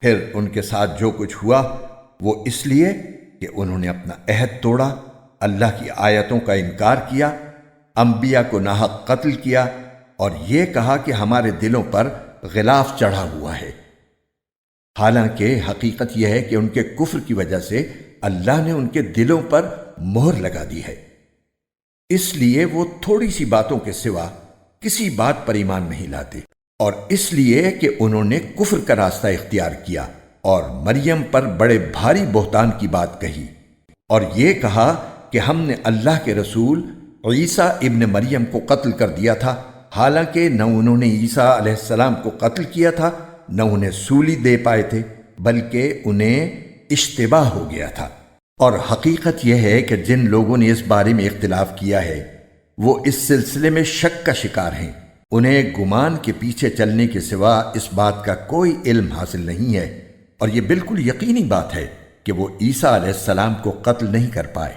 پھر ان کے ساتھ جو کچھ ہوا وہ اس لیے کہ انہوں نے اپنا عہد توڑا، اللہ کی آیتوں کا انکار کیا، انبیاء کو ناحق قتل کیا، اور یہ کہا کہ ہمارے دلوں پر غلاف چڑھا ہوا ہے۔ حالانکہ حقیقت یہ ہے کہ ان کے کفر کی وجہ سے اللہ نے ان کے دلوں پر مہر لگا دی ہے، اس لیے وہ تھوڑی سی باتوں کے سوا کسی بات پر ایمان نہیں لاتے، اور اس لیے کہ انہوں نے کفر کا راستہ اختیار کیا اور مریم پر بڑے بھاری بہتان کی بات کہی، اور یہ کہا کہ ہم نے اللہ کے رسول عیسیٰ ابن مریم کو قتل کر دیا تھا، حالانکہ نہ انہوں نے عیسیٰ علیہ السلام کو قتل کیا تھا، نہ انہیں سولی دے پائے تھے، بلکہ انہیں اشتباہ ہو گیا تھا۔ اور حقیقت یہ ہے کہ جن لوگوں نے اس بارے میں اختلاف کیا ہے وہ اس سلسلے میں شک کا شکار ہیں، انہیں گمان کے پیچھے چلنے کے سوا اس بات کا کوئی علم حاصل نہیں ہے، اور یہ بالکل یقینی بات ہے کہ وہ عیسیٰ علیہ السلام کو قتل نہیں کر پائے۔